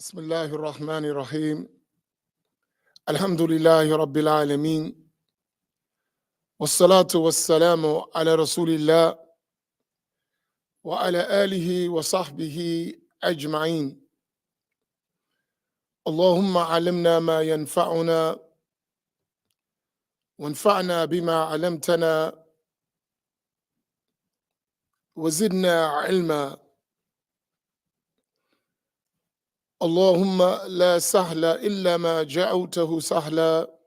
بسم الله الرحمن الرحيم. الحمد لله رب العالمين، والصلاة والسلام على رسول الله وعلى آله وصحبه أجمعين. اللهم علمنا ما ينفعنا وانفعنا بما علمتنا وزدنا علما. اللهم لا سهل إلا ما جعلته سهلا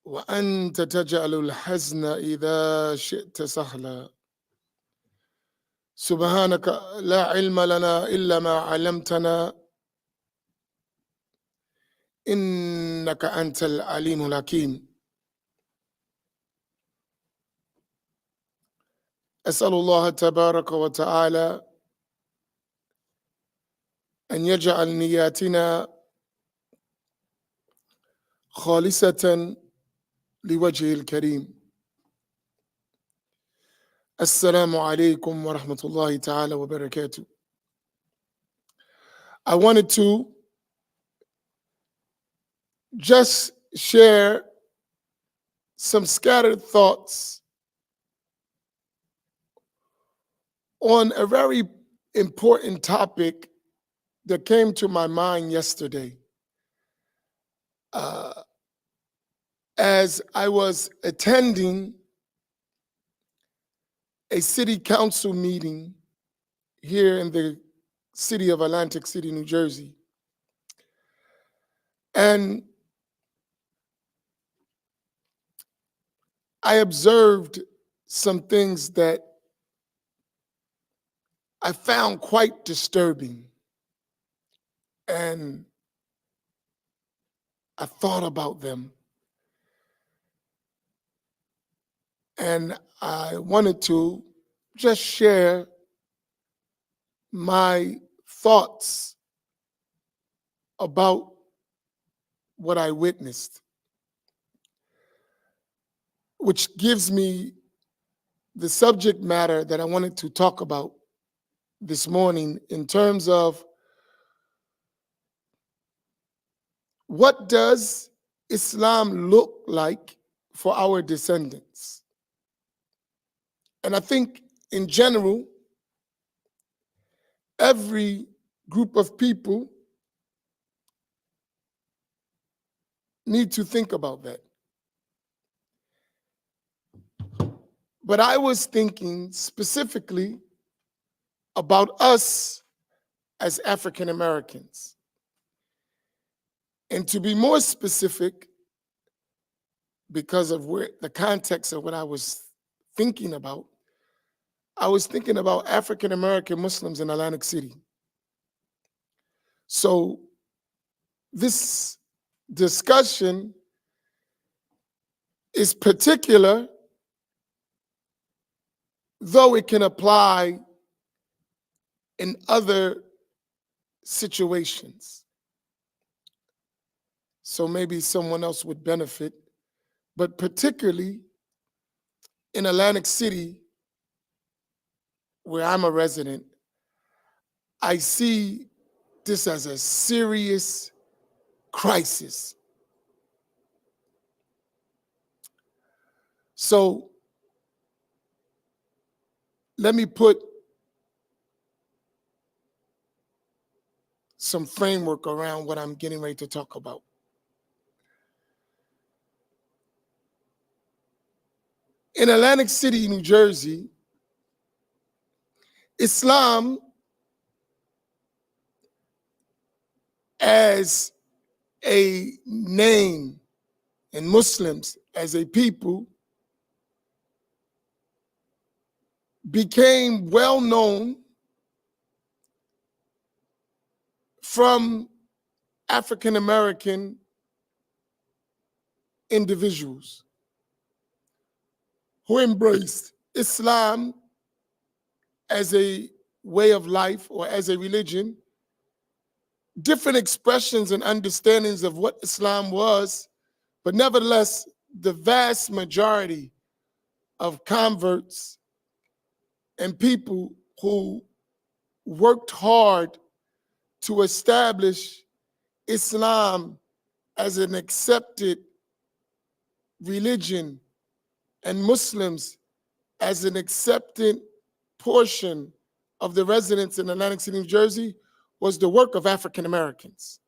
وأنت تجعل الحزن إذا شئت سهلا. سبحانك لا علم لنا إلا ما علمتنا إنك أنت العليم الحكيم. أسأل الله تبارك وتعالى أن يجعل نياتنا خالصة لوجهه الكريم. السلام عليكم ورحمة الله تعالى وبركاته. I wanted to just share some scattered thoughts on a very important topic that came to my mind yesterday. As I was attending a city council meeting here in the city of Atlantic City, New Jersey. And I observed some things that I found quite disturbing. And I thought about them. And I wanted to just share my thoughts about what I witnessed, which gives me the subject matter that I wanted to talk about this morning in terms of what does Islam look like for our descendants? And I think in general, every group of people need to think about that. But I was thinking specifically about us as African Americans. And to be more specific, because of the context of what I was thinking about, I was thinking about African American Muslims in Atlantic City. So this discussion is particular, though it can apply in other situations. So maybe someone else would benefit, but particularly in Atlantic City, where I'm a resident, I see this as a serious crisis. So let me put some framework around what I'm getting ready to talk about. In Atlantic City, New Jersey, Islam as a name and Muslims as a people became well known from African American individuals who embraced Islam as a way of life or as a religion. Different expressions and understandings of what Islam was, but nevertheless, the vast majority of converts and people who worked hard to establish Islam as an accepted religion and Muslims as an accepted portion of the residents in Atlantic City, New Jersey, was the work of African Americans.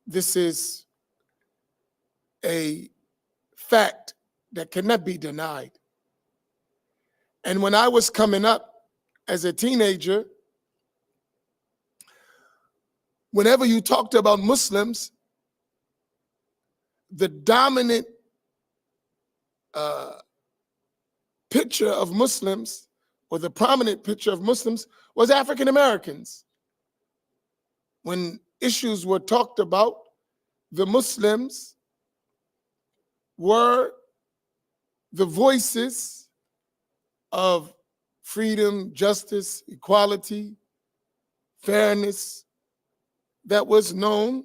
This is a fact that cannot be denied. And when I was coming up as a teenager, whenever you talked about Muslims, the dominant picture of Muslims, or the prominent picture of Muslims, was African Americans. When issues were talked about, the Muslims were the voices of freedom, justice, equality, fairness that was known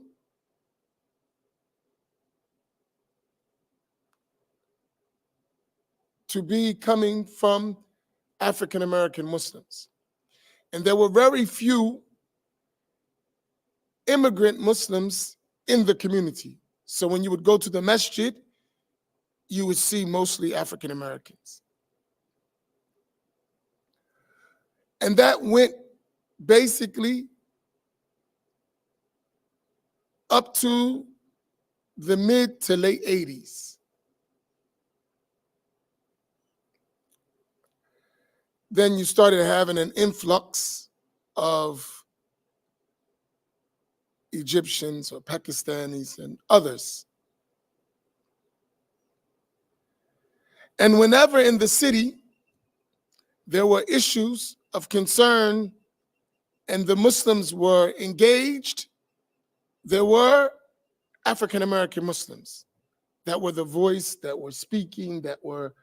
to be coming from African American Muslims. And there were very few immigrant Muslims in the community. So when you would go to the masjid, you would see mostly African Americans. And that went basically up to the mid to late 80s. Then you started having an influx of Egyptians or Pakistanis and others. And whenever in the city there were issues of concern and the Muslims were engaged, there were African American Muslims that were the voice, that were speaking, that were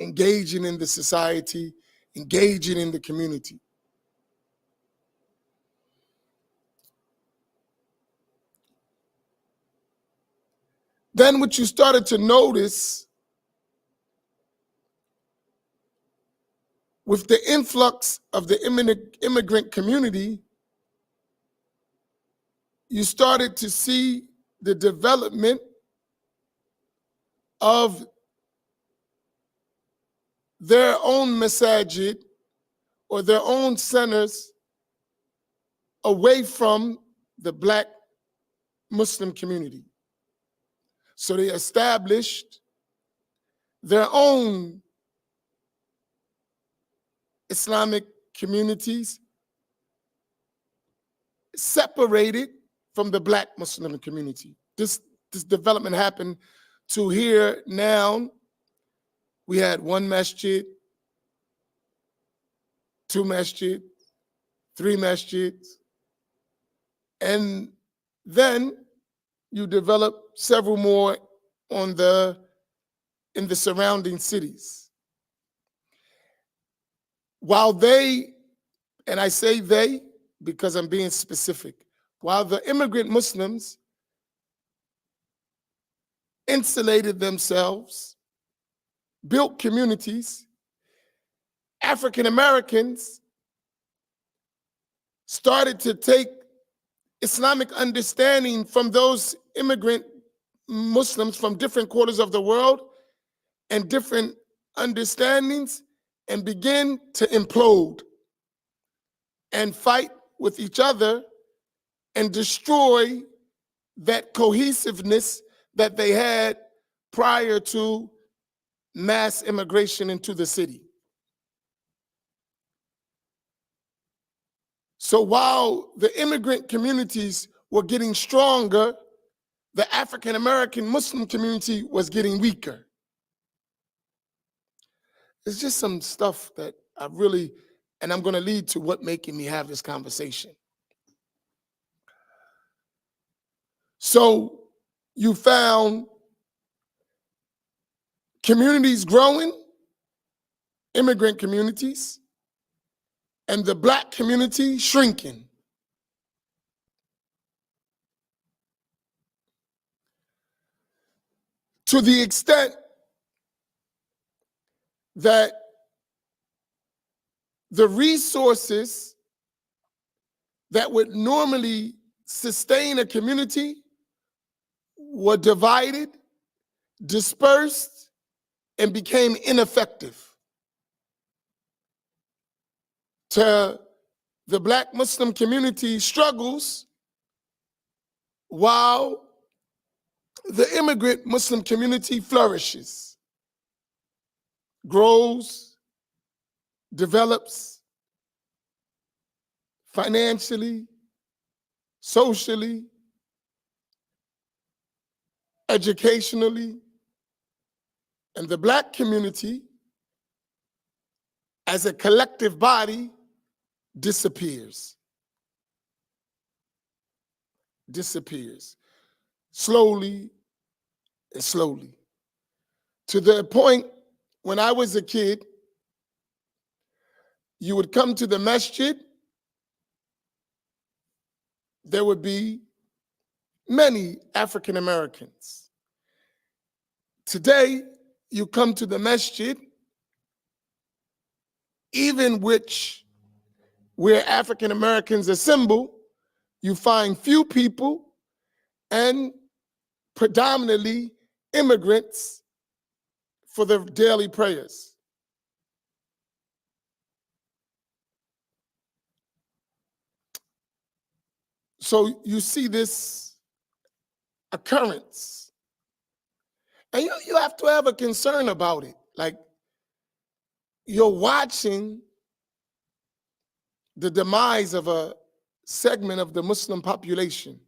engaging in the society, engaging in the community. Then what you started to notice with the influx of the immigrant community, you started to see the development of their own masajid or their own centers away from the Black Muslim community. So they established their own Islamic communities separated from the Black Muslim community. This development happened to here now. We had one masjid, two masjids, three masjids, and then you develop several more in the surrounding cities. While they, and I say they because I'm being specific, while the immigrant Muslims insulated themselves, built communities, African Americans started to take Islamic understanding from those immigrant Muslims from different quarters of the world and different understandings and begin to implode and fight with each other and destroy that cohesiveness that they had prior to mass immigration into the city. So while the immigrant communities were getting stronger, the African American Muslim community was getting weaker. It's just some stuff that I really, and I'm going to lead to what making me have this conversation. So you found communities growing, immigrant communities, and the Black community shrinking. To the extent that the resources that would normally sustain a community were divided, dispersed, and became ineffective. To the Black Muslim community struggles while the immigrant Muslim community flourishes, grows, develops financially, socially, educationally, and the Black community as a collective body disappears. Disappears slowly and slowly, to the point when I was a kid, you would come to the masjid, there would be many African Americans. Today, you come to the masjid, even where African Americans assemble, you find few people and predominantly immigrants for their daily prayers. So you see this occurrence, and you have to have a concern about it. Like, you're watching the demise of a segment of the Muslim population.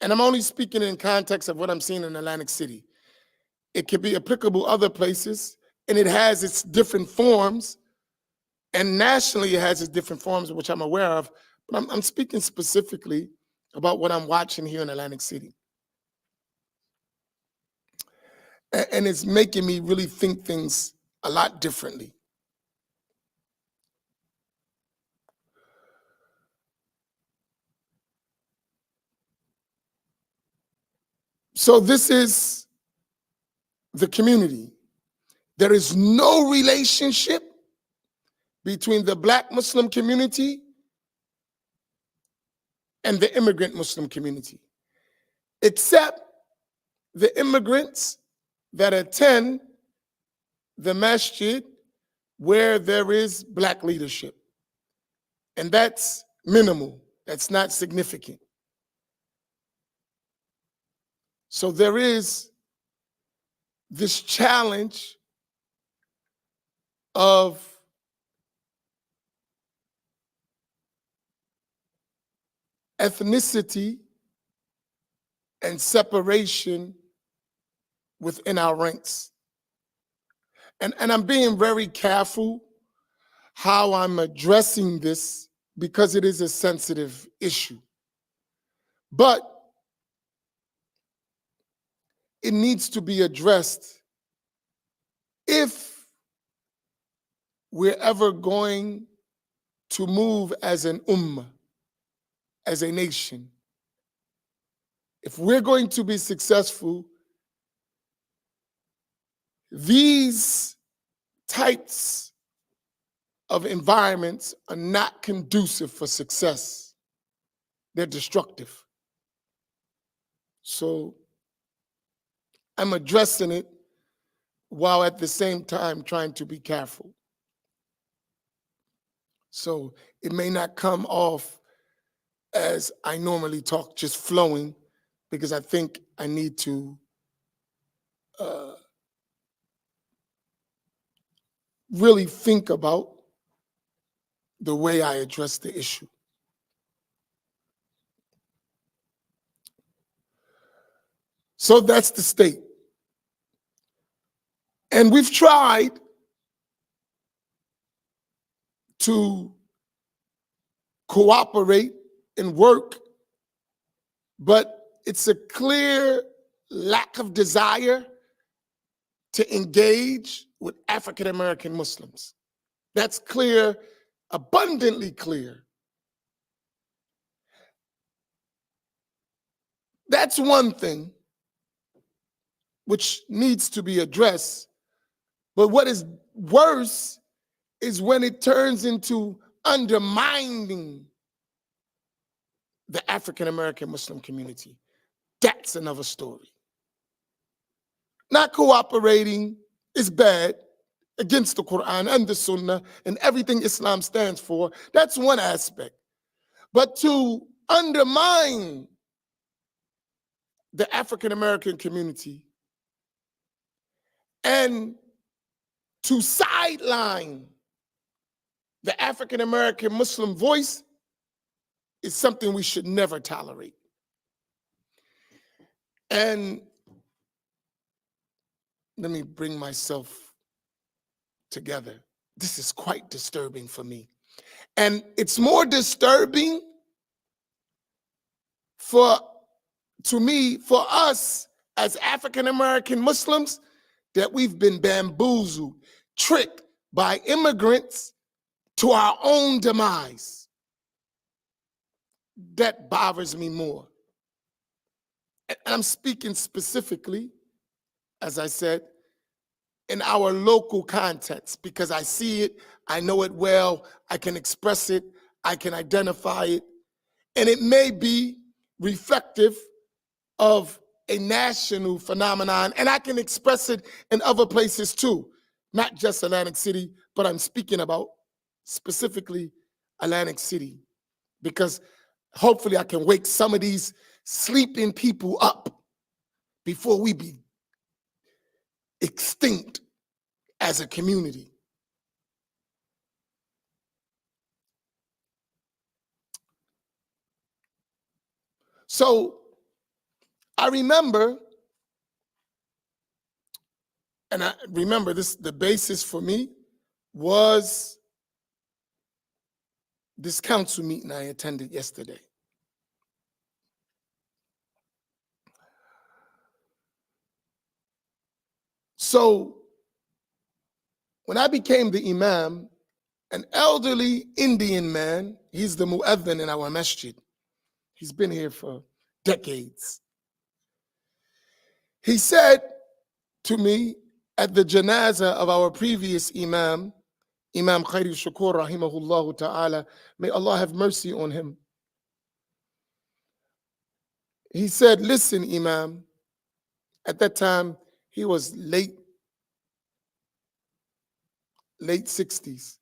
And I'm only speaking in context of what I'm seeing in Atlantic City. It could be applicable other places, and it has its different forms, and nationally it has its different forms, which I'm aware of, but I'm speaking specifically about what I'm watching here in Atlantic City. And it's making me really think things a lot differently. So this is the community. There is no relationship between the Black Muslim community and the immigrant Muslim community, except the immigrants that attend the masjid where there is Black leadership. And that's minimal, that's not significant. So there is this challenge of ethnicity and separation within our ranks. And I'm being very careful how I'm addressing this because it is a sensitive issue. But it needs to be addressed if we're ever going to move as an ummah, as a nation. If we're going to be successful, these types of environments are not conducive for success. They're destructive. So I'm addressing it while at the same time trying to be careful. So it may not come off as I normally talk, just flowing, because I think I need to really think about the way I address the issue. So that's the state. And we've tried to cooperate and work, but it's a clear lack of desire to engage with African American Muslims. That's clear, abundantly clear. That's one thing which needs to be addressed. But what is worse is when it turns into undermining the African American Muslim community, that's another story. Not cooperating is bad against the Quran and the Sunnah and everything Islam stands for. That's one aspect. But to undermine the African American community and to sideline the African American Muslim voice is something we should never tolerate. And let me bring myself together. This is quite disturbing for me. And it's more disturbing to me, for us as African American Muslims, that we've been bamboozled, tricked by immigrants to our own demise. That bothers me more. And I'm speaking specifically, as I said, in our local context, because I see it, I know it well, I can express it, I can identify it, and it may be reflective of a national phenomenon, and I can express it in other places too, not just Atlantic City, but I'm speaking about specifically Atlantic City, because hopefully I can wake some of these sleeping people up before we be extinct as a community. So I remember, and I remember this, the basis for me was this council meeting I attended yesterday. So when I became the imam, an elderly Indian man, he's the mu'adhin in our masjid. He's been here for decades. He said to me at the janazah of our previous imam, Imam Khairi Shakur rahimahullah ta'ala, may Allah have mercy on him. He said, listen, Imam, at that time he was late 60s.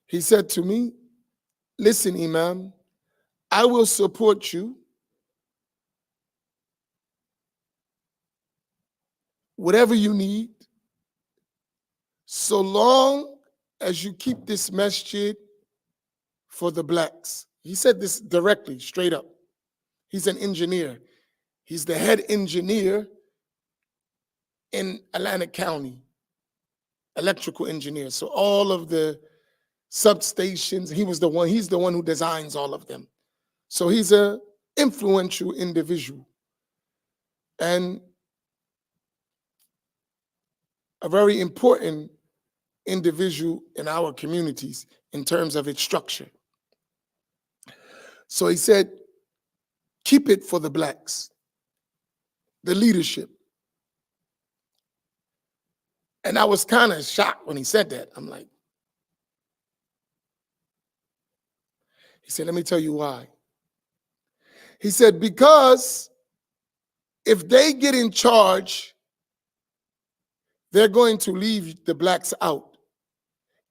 He said to me, listen, Imam, I will support you whatever you need, so long as you keep this masjid for the blacks. He said this directly, straight up. He's an engineer. He's the head engineer in Atlantic County, electrical engineer. So all of the substations, he's the one who designs all of them. So he's an influential individual and a very important individual in our communities in terms of its structure. So he said, keep it for the blacks, the leadership. And I was kind of shocked when he said that. I'm like, he said, let me tell you why. He said, because if they get in charge, they're going to leave the blacks out.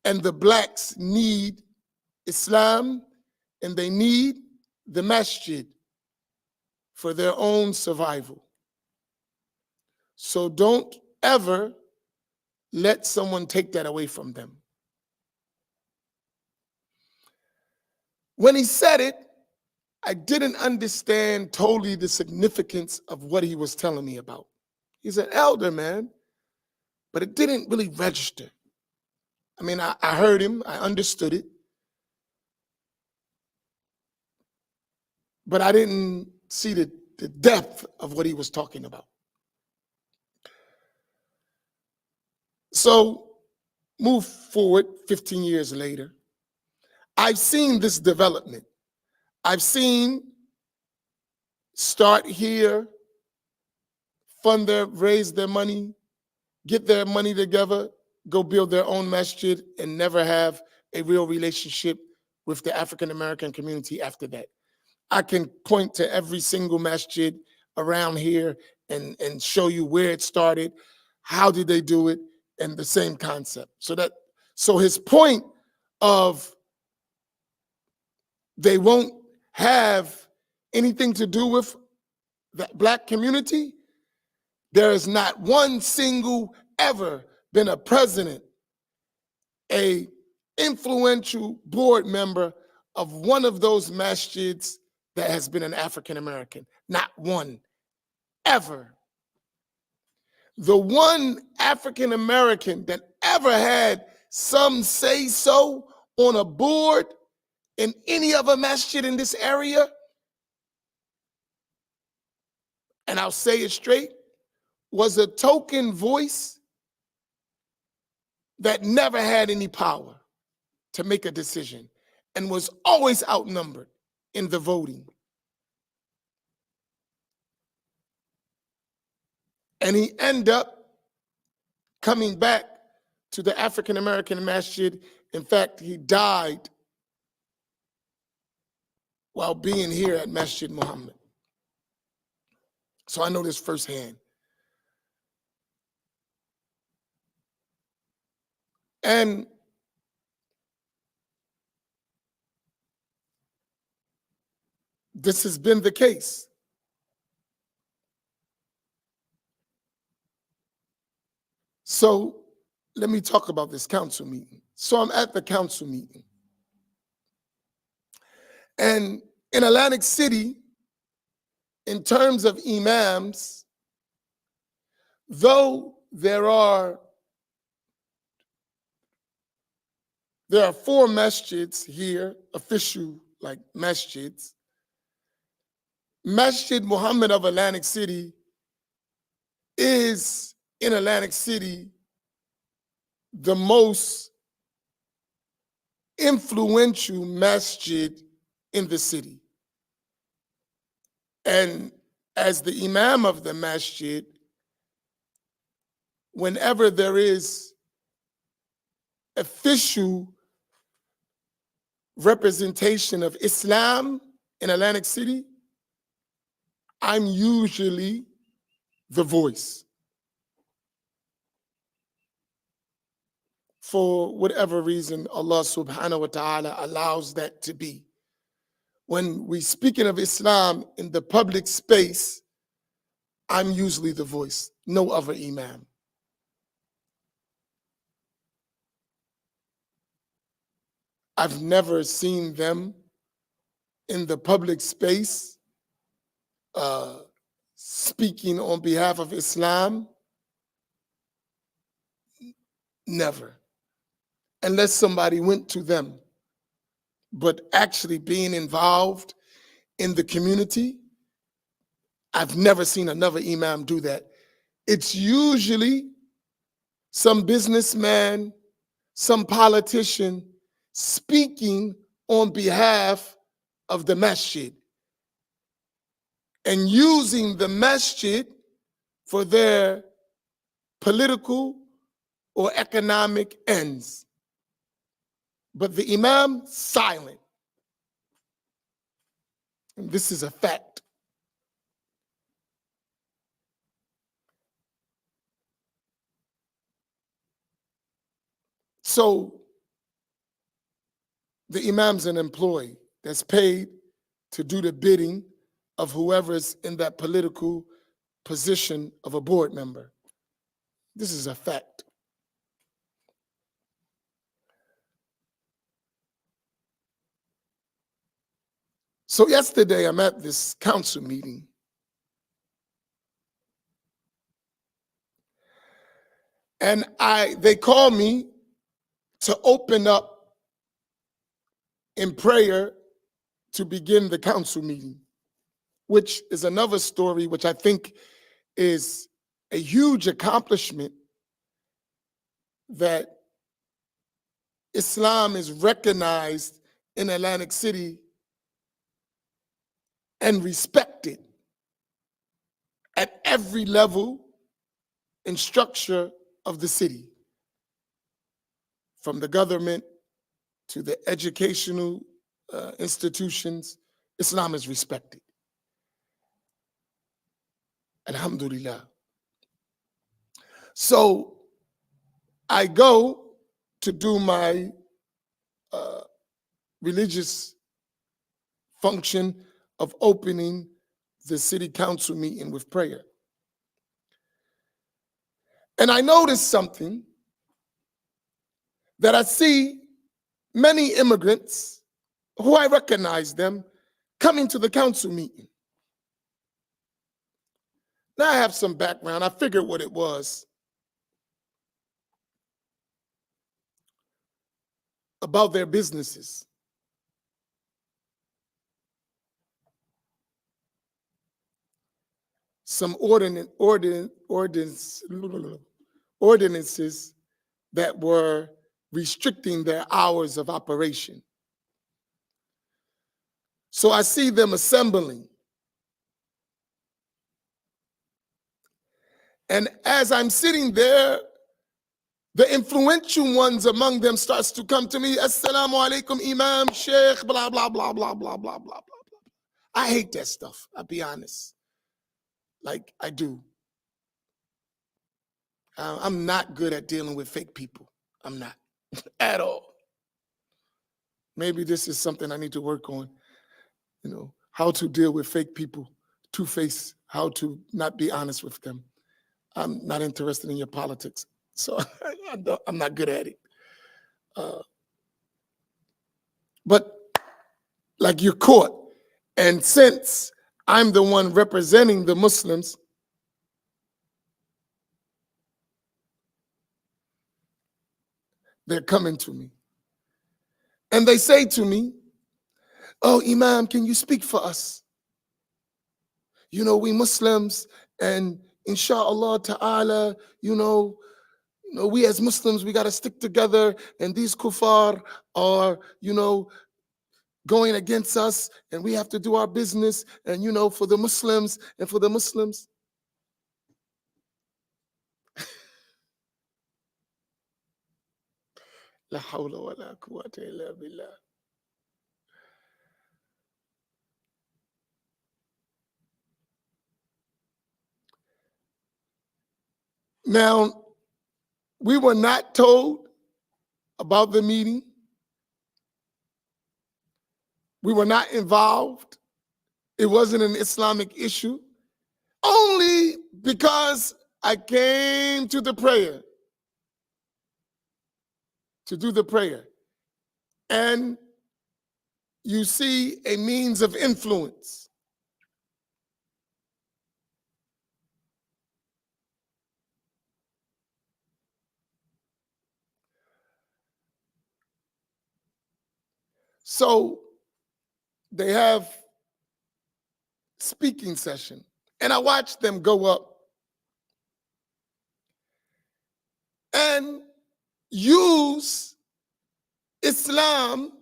And the blacks need Islam and they need the masjid for their own survival. So don't ever let someone take that away from them. When he said it, I didn't understand totally the significance of what he was telling me about. He's an elder man, but it didn't really register. I mean, I heard him, I understood it, but I didn't see the depth of what he was talking about. So, move forward 15 years later, I've seen this development. I've seen start here, raise their money, get their money together, go build their own masjid, and never have a real relationship with the African American community after that. I can point to every single masjid around here and show you where it started, how did they do it, and the same concept. So his point of they won't have anything to do with the black community, there is not one single ever been a president, a influential board member of one of those masjids that has been an African American. Not one, ever. The one African American that ever had some say so on a board in any other masjid in this area, and I'll say it straight, was a token voice that never had any power to make a decision and was always outnumbered in the voting. And he ended up coming back to the African American masjid. In fact, he died while being here at Masjid Muhammad. So I know this firsthand. And this has been the case. So let me talk about this council meeting. So I'm at the council meeting. And in Atlantic City, in terms of imams, though there are 4 masjids here, official like masjids. Masjid Muhammad of Atlantic City is in Atlantic City the most influential masjid in the city. And as the imam of the masjid, whenever there is official representation of Islam in Atlantic City, I'm usually the voice. For whatever reason, Allah subhanahu wa ta'ala allows that to be. When we speaking of Islam in the public space, I'm usually the voice, no other imam. I've never seen them in the public space speaking on behalf of Islam. Never. Unless somebody went to them. But actually being involved in the community, I've never seen another imam do that. It's usually some businessman, some politician speaking on behalf of the masjid and using the masjid for their political or economic ends. But the imam, silent. And this is a fact. So the imam's an employee that's paid to do the bidding of whoever's in that political position of a board member. This is a fact. So yesterday I'm at this council meeting. And they called me to open up in prayer to begin the council meeting, which is another story which I think is a huge accomplishment, that Islam is recognized in Atlantic City and respected at every level and structure of the city, from the government to the educational institutions, Islam is respected. Alhamdulillah. So I go to do my religious function of opening the city council meeting with prayer. And I noticed something, that I see many immigrants who I recognize them coming to the council meeting. Now I have some background. I figured what it was. About their businesses. Some ordinances that were restricting their hours of operation. So I see them assembling. And as I'm sitting there, the influential ones among them starts to come to me, Assalamu alaikum, Imam, Sheikh, blah, blah, blah, blah, blah, blah, blah, blah, blah. I hate that stuff, I'll be honest. Like, I do. I'm not good at dealing with fake people. I'm not at all. Maybe this is something I need to work on, how to deal with fake people, two-faced, how to not be honest with them. I'm not interested in your politics, so I'm not good at it. But like, you're caught, and since I'm the one representing the Muslims, they're coming to me. And they say to me, oh, Imam, can you speak for us? We Muslims, and inshallah ta'ala, we as Muslims, we got to stick together, and these kuffar are, going against us, and we have to do our business, and, for the Muslims, and for the Muslims. La hawla wa la quwwata illa billah. Now, we were not told about the meeting. We were not involved. It wasn't an Islamic issue. Only because I came to the prayer, to do the prayer. And you see a means of influence. So they have speaking session, and I watched them go up and use Islam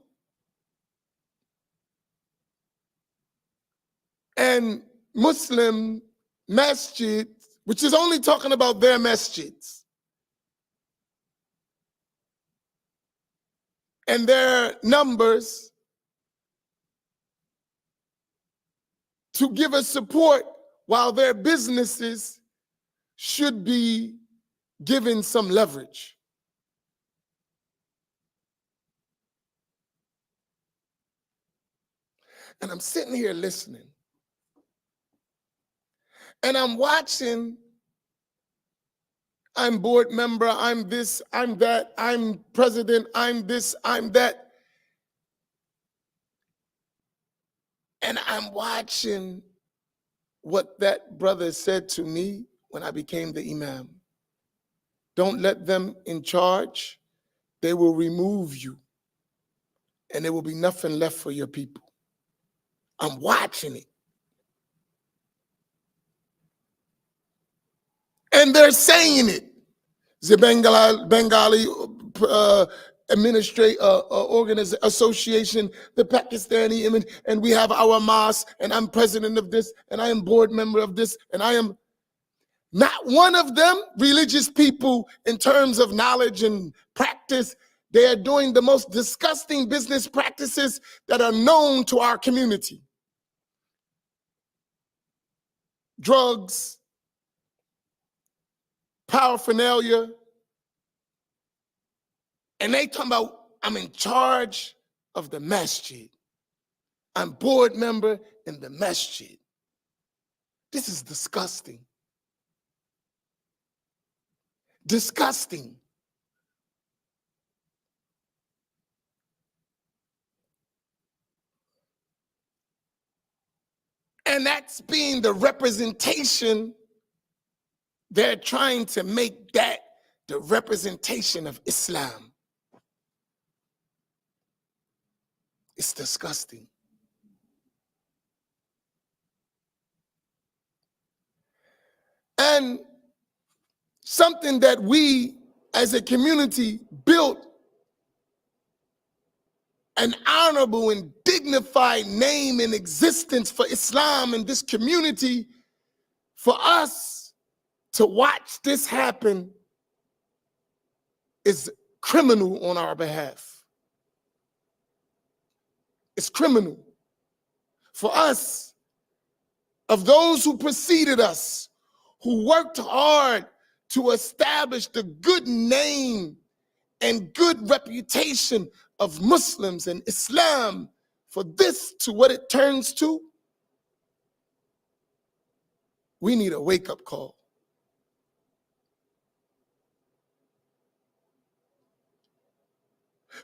and Muslim masjid, which is only talking about their masjids and their numbers, to give us support, while their businesses should be given some leverage. And I'm sitting here listening, and I'm watching. I'm board member, I'm this, I'm that, I'm president, I'm this, I'm that. And I'm watching what that brother said to me when I became the imam. Don't let them in charge. They will remove you, and there will be nothing left for your people. I'm watching it. And they're saying it. The Bengali association, the Pakistani, and we have our mosque, and I'm president of this, and I am board member of this, and I am not one of them religious people in terms of knowledge and practice. They are doing the most disgusting business practices that are known to our community. Drugs, paraphernalia, and they talking about, I'm in charge of the masjid. I'm board member in the masjid. This is disgusting. Disgusting. And that's being the representation. They're trying to make that the representation of Islam. It's disgusting. And something that we as a community built an honorable and dignified name and existence for Islam in this community, for us to watch this happen is criminal on our behalf. It's criminal. For us, of those who preceded us, who worked hard to establish the good name and good reputation of Muslims and Islam, for this to what it turns to, we need a wake-up call.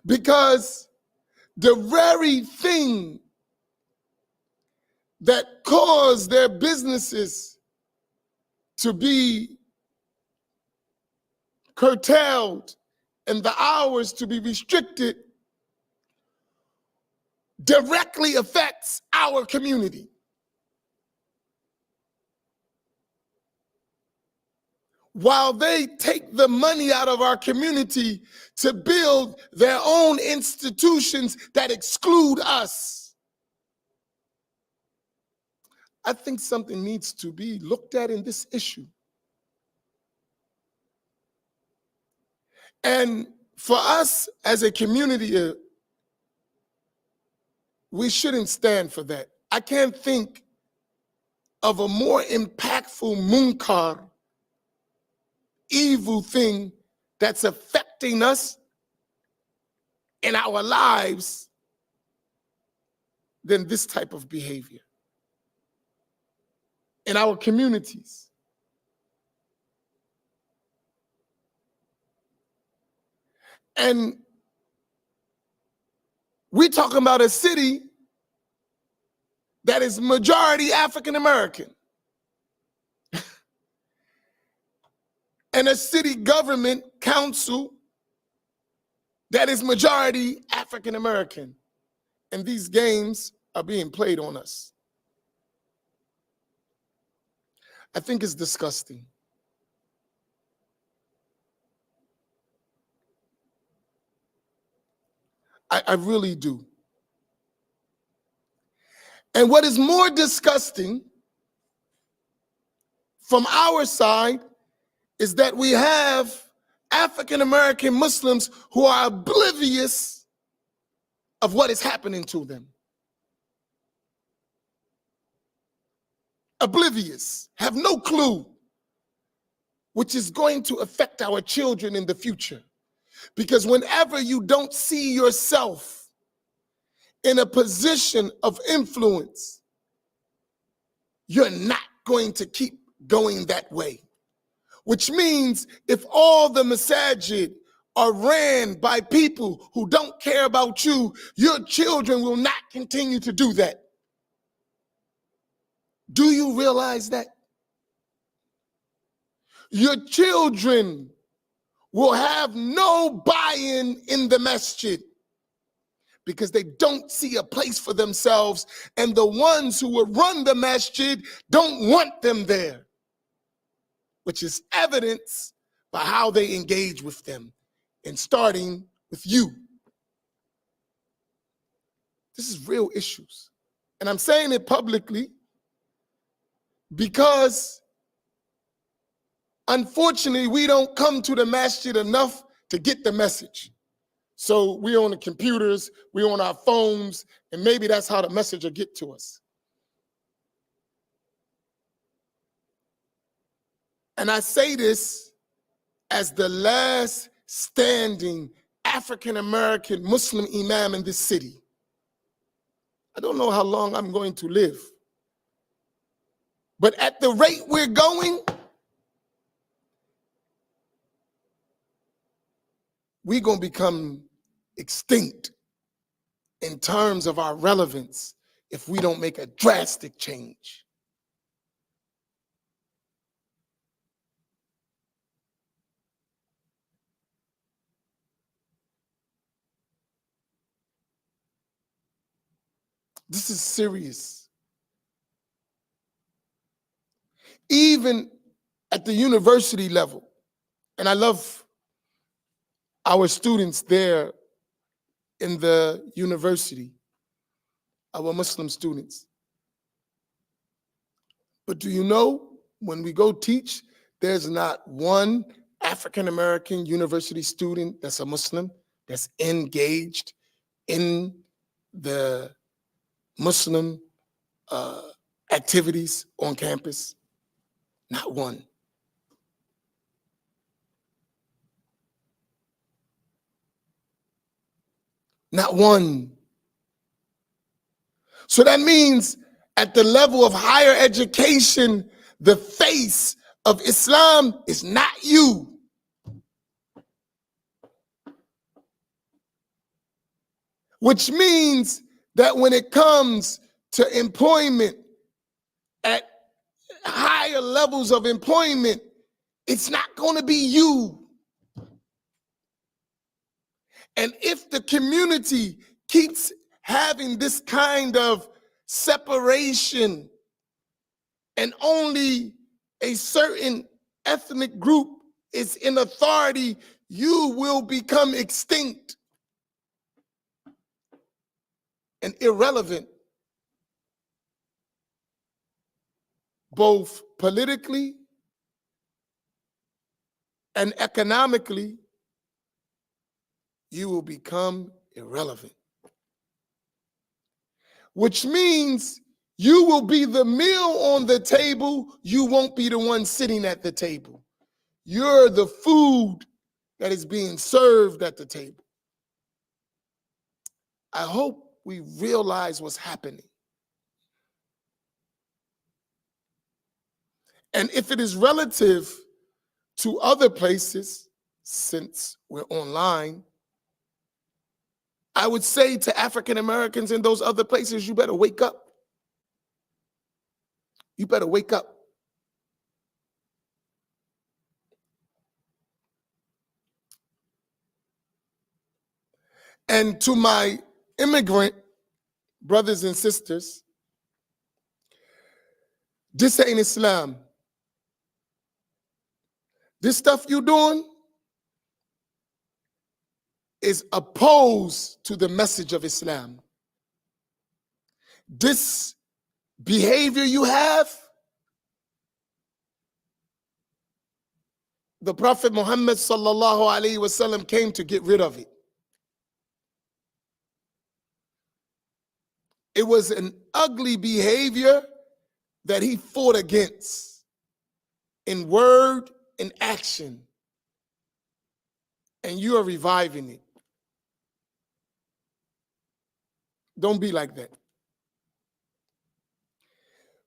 Because the very thing that caused their businesses to be curtailed and the hours to be restricted directly affects our community. While they take the money out of our community to build their own institutions that exclude us, I think something needs to be looked at in this issue. And for us as a community, we shouldn't stand for that. I can't think of a more impactful munkar, evil thing that's affecting us in our lives than this type of behavior in our communities. And we're talking about a city that is majority African American and a city government council that is majority African American. And these games are being played on us. I think it's disgusting. I really do. And what is more disgusting from our side is that we have African American Muslims who are oblivious of what is happening to them. Oblivious, have no clue, which is going to affect our children in the future. Because whenever you don't see yourself in a position of influence, you're not going to keep going that way. Which means if all the masajid are ran by people who don't care about you, your children will not continue to do that. Do you realize that? Your children will have no buy-in in the masjid because they don't see a place for themselves, and the ones who will run the masjid don't want them there, which is evidenced by how they engage with them, and starting with you. This is real issues. And I'm saying it publicly because unfortunately we don't come to the masjid enough to get the message. So we on the computers, we on our phones, and maybe that's how the message will get to us. And I say this as the last standing African-American Muslim imam in this city. I don't know how long I'm going to live. But at the rate we're going, we're going to become extinct in terms of our relevance if we don't make a drastic change. This is serious. Even at the university level, and I love our students there in the university, our Muslim students. But do you know, when we go teach, there's not one African-American university student that's a Muslim that's engaged in the Muslim activities on campus? Not one. Not one. So that means at the level of higher education, the face of Islam is not you. Which means that when it comes to employment, at higher levels of employment, it's not going to be you. And if the community keeps having this kind of separation and only a certain ethnic group is in authority, you will become extinct and irrelevant, both politically and economically. You will become irrelevant, which means you will be the meal on the table. You won't be the one sitting at the table. You're the food that is being served at the table. I hope we realize what's happening. And if it is relative to other places, since we're online, I would say to African Americans in those other places, you better wake up. You better wake up. And to my immigrant brothers and sisters, this ain't Islam. This stuff you doing is opposed to the message of Islam. This behavior you have, the Prophet Muhammad sallallahu alaihi wasallam came to get rid of it. It was an ugly behavior that he fought against in word and action. And you are reviving it. Don't be like that.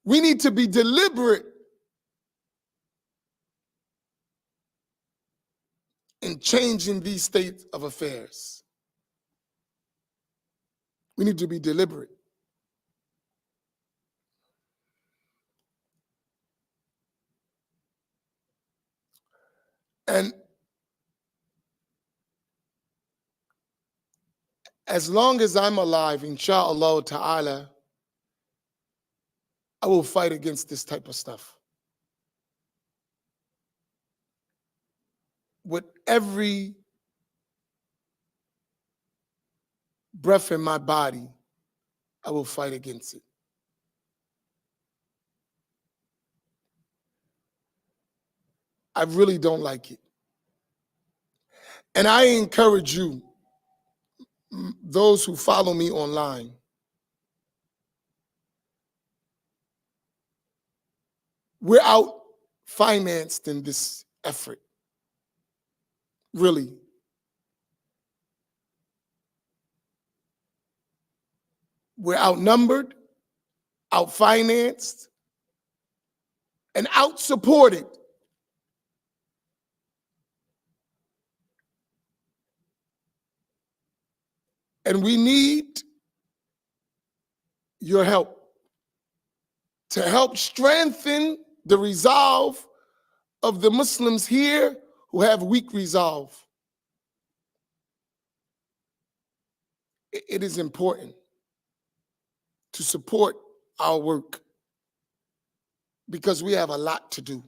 We need to be deliberate in changing these states of affairs. We need to be deliberate. And as long as I'm alive, inshallah ta'ala, I will fight against this type of stuff. With every breath in my body, I will fight against it. I really don't like it. And I encourage you those who follow me online, we're out financed in this effort. Really. We're outnumbered, outfinanced, and outsupported. And we need your help to help strengthen the resolve of the Muslims here who have weak resolve. It is important to support our work because we have a lot to do.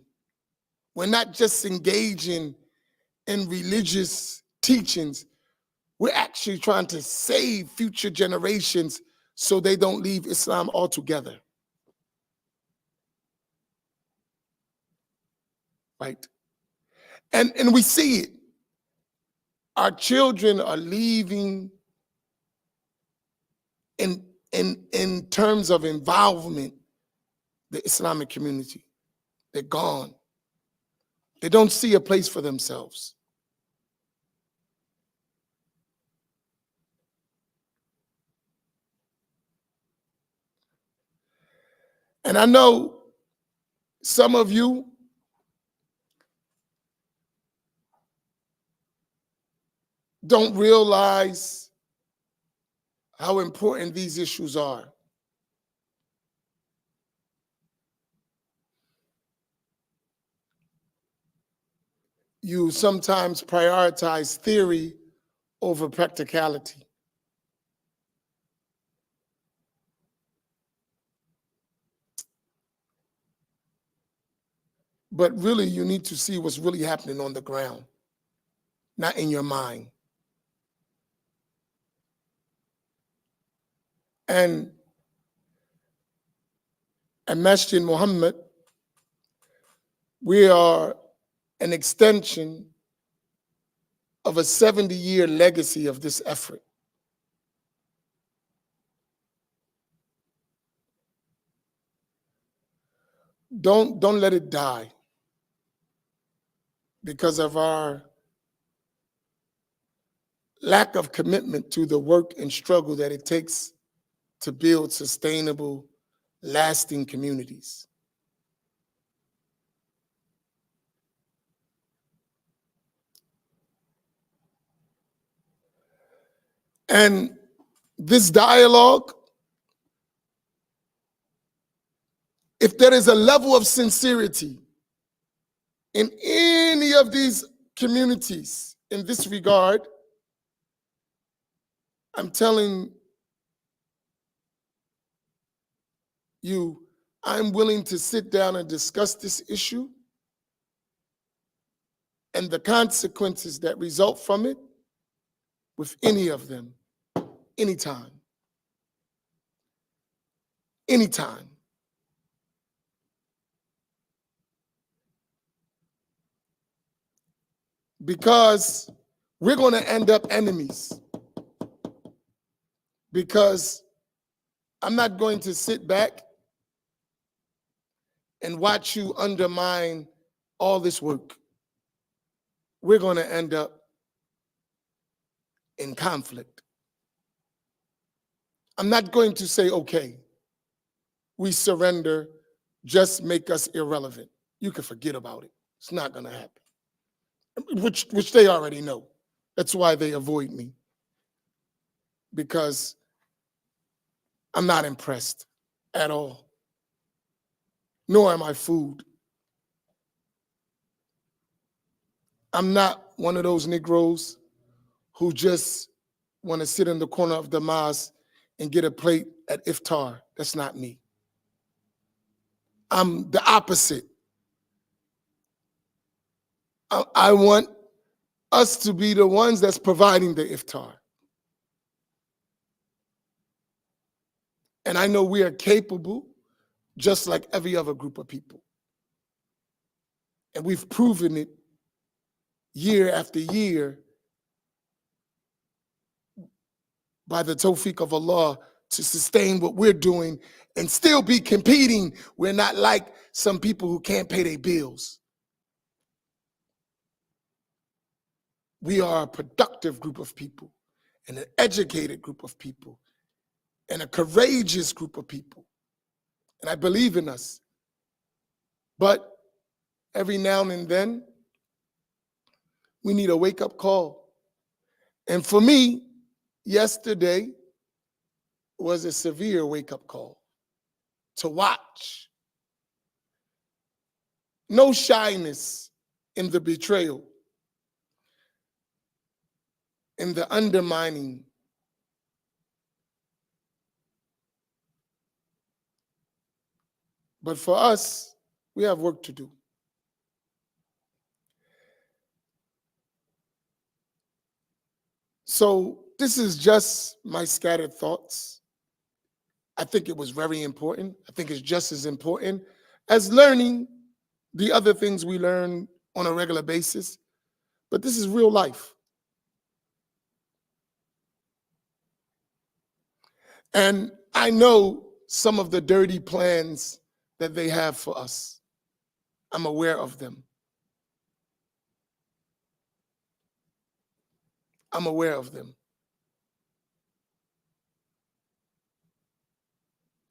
We're not just engaging in religious teachings, we're actually trying to save future generations so they don't leave Islam altogether. Right? And we see it. Our children are leaving in terms of involvement, the Islamic community. They're gone. They don't see a place for themselves. And I know some of you don't realize how important these issues are. You sometimes prioritize theory over practicality. But really, you need to see what's really happening on the ground, not in your mind. And at Masjid Muhammad, we are an extension of a 70-year legacy of this effort. Don't let it die because of our lack of commitment to the work and struggle that it takes to build sustainable, lasting communities. And this dialogue, if there is a level of sincerity in any of these communities in this regard, I'm telling you, I'm willing to sit down and discuss this issue and the consequences that result from it with any of them, anytime. Anytime. Because we're going to end up enemies. Because I'm not going to sit back and watch you undermine all this work. We're going to end up in conflict. I'm not going to say, okay, we surrender, just make us irrelevant. You can forget about it. It's not going to happen, which they already know. That's why they avoid me, because I'm not impressed at all, nor am I fooled. I'm not one of those Negroes who just want to sit in the corner of the mosque and get a plate at iftar. That's not me. I'm the opposite. I want us to be the ones that's providing the iftar. And I know we are capable, just like every other group of people. And we've proven it year after year by the tawfiq of Allah to sustain what we're doing and still be competing. We're not like some people who can't pay their bills. We are a productive group of people and an educated group of people and a courageous group of people. And I believe in us. But every now and then, we need a wake-up call. And for me, yesterday was a severe wake-up call to watch. No shyness in the betrayal, in the undermining. But for us, we have work to do. So this is just my scattered thoughts. I think it was very important. I think it's just as important as learning the other things we learn on a regular basis. But this is real life. And I know some of the dirty plans that they have for us. I'm aware of them. I'm aware of them.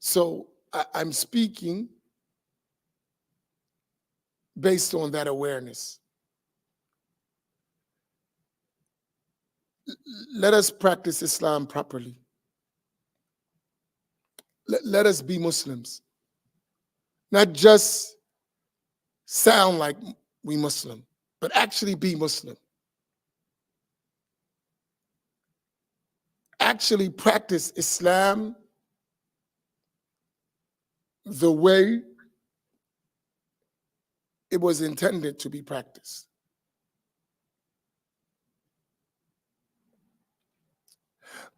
So I'm speaking based on that awareness. Let us practice Islam properly. Let us be Muslims. Not just sound like we Muslim, but actually be Muslim. Actually practice Islam the way it was intended to be practiced.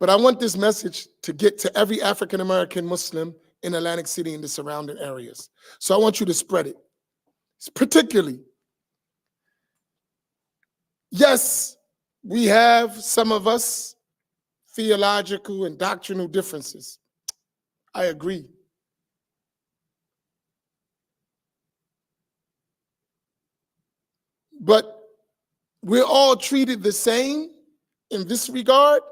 But I want this message to get to every African American Muslim in Atlantic City and the surrounding areas. So I want you to spread it. Particularly, yes, we have, some of us, theological and doctrinal differences. I agree. But we're all treated the same in this regard,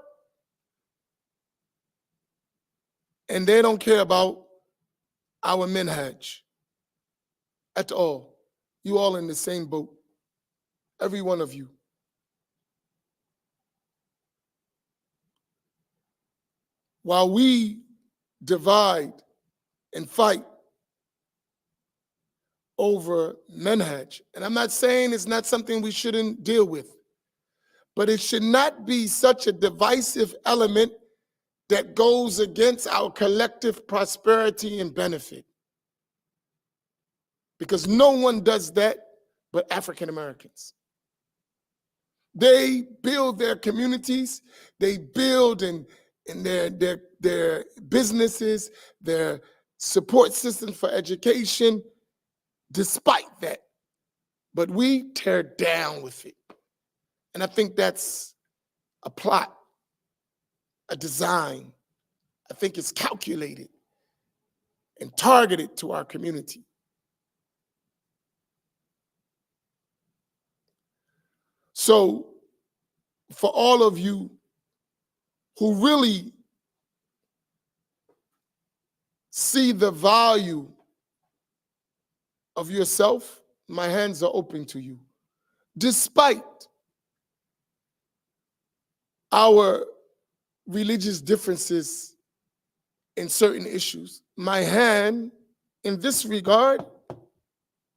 and they don't care about our minhaj at all. You all in the same boat, every one of you. While we divide and fight over manhaj, and I'm not saying it's not something we shouldn't deal with, but it should not be such a divisive element that goes against our collective prosperity and benefit. Because no one does that but African Americans. They build their communities, they build in their businesses, their support systems for education, despite that. But we tear down with it. And I think that's a plot, a design. I think it's calculated and targeted to our community. So for all of you who really see the value of yourself, my hands are open to you. Despite our religious differences in certain issues, my hand in this regard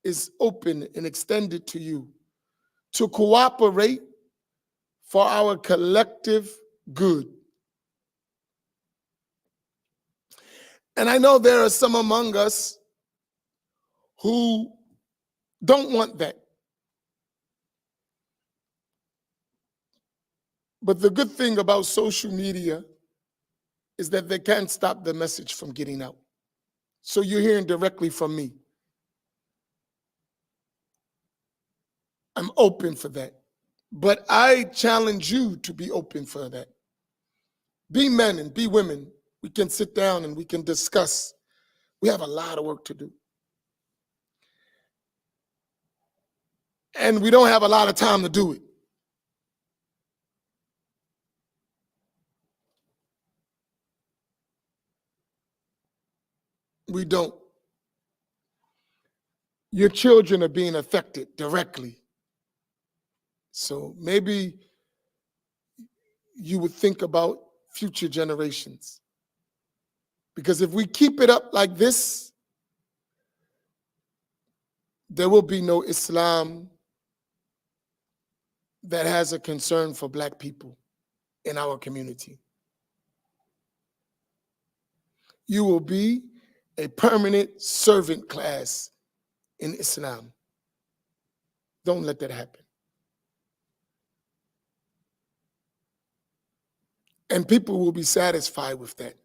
is open and extended to you to cooperate for our collective good. And I know there are some among us who don't want that. But the good thing about social media is that they can't stop the message from getting out. So you're hearing directly from me. I'm open for that. But I challenge you to be open for that. be men and be women. We can sit down and we can discuss. We have a lot of work to do. And we don't have a lot of time to do it. We don't. Your children are being affected directly. So maybe you would think about future generations. Because if we keep it up like this, there will be no Islam that has a concern for Black people in our community. You will be a permanent servant class in Islam. Don't let that happen. And people will be satisfied with that.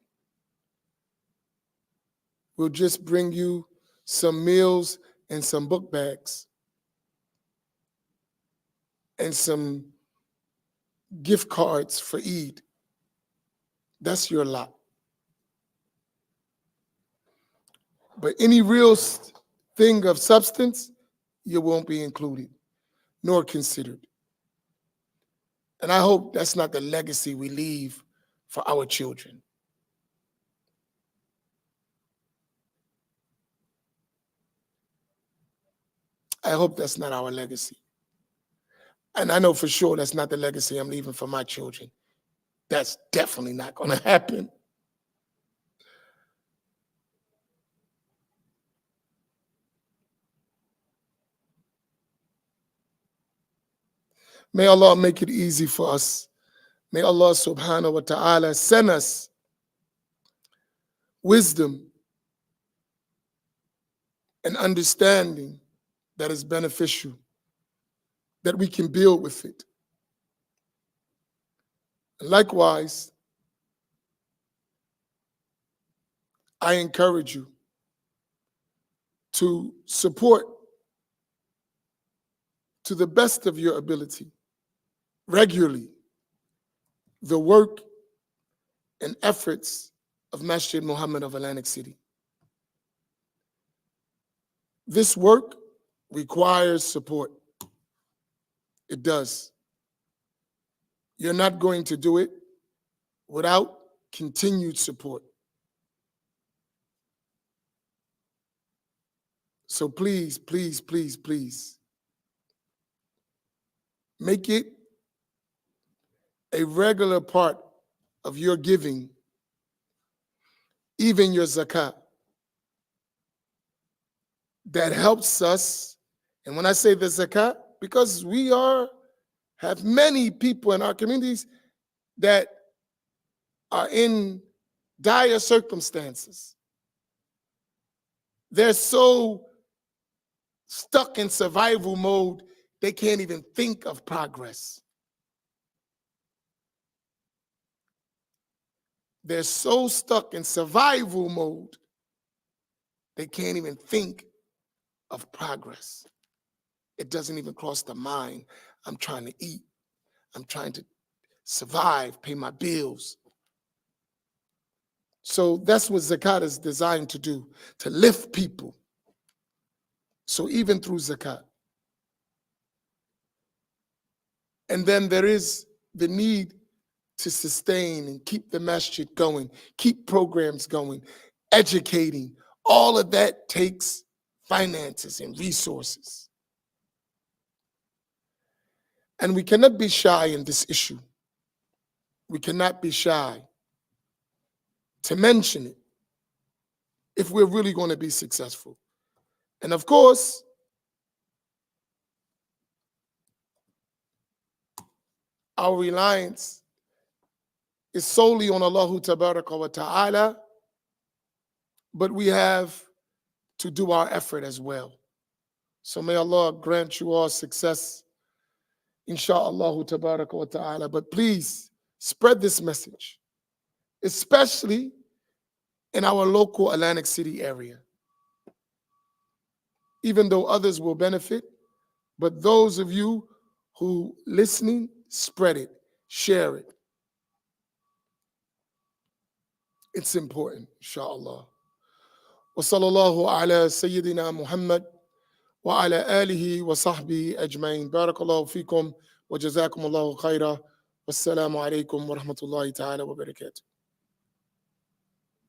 We'll just bring you some meals and some book bags and some gift cards for Eid. That's your lot. But any real thing of substance, you won't be included nor considered. And I hope that's not the legacy we leave for our children. I hope that's not our legacy. And I know for sure that's not the legacy I'm leaving for my children. That's definitely not going to happen. May Allah make it easy for us. May Allah subhanahu wa ta'ala send us wisdom and understanding that is beneficial, that we can build with it. Likewise, I encourage you to support to the best of your ability regularly the work and efforts of Masjid Muhammad of Atlantic City. This work requires support. It does. You're not going to do it without continued support. So please, please, please, please, make it a regular part of your giving, even your zakat. That helps us. And when I say the zakat, because we have many people in our communities that are in dire circumstances. They're so stuck in survival mode, they can't even think of progress. They're so stuck in survival mode, they can't even think of progress. It doesn't even cross the mind. I'm trying to eat. I'm trying to survive, pay my bills. So that's what zakat is designed to do, to lift people. So even through zakat. And then there is the need to sustain and keep the masjid going, keep programs going, educating. All of that takes finances and resources. And we cannot be shy in this issue. We cannot be shy to mention it if we're really going to be successful. And of course, our reliance is solely on Allah Tabaraka wa Ta'ala, but we have to do our effort as well. So may Allah grant you all success, inshaAllah Tabaraka wa Ta'ala. But please spread this message, especially in our local Atlantic City area. Even though others will benefit, but those of you who listening, spread it, share it. It's important, inshallah. وصلى الله على سيدنا محمد وعلى آله وصحبه أجمعين. بارك الله فيكم وجزاكم الله خيرا. والسلام عليكم ورحمة الله تعالى وبركاته.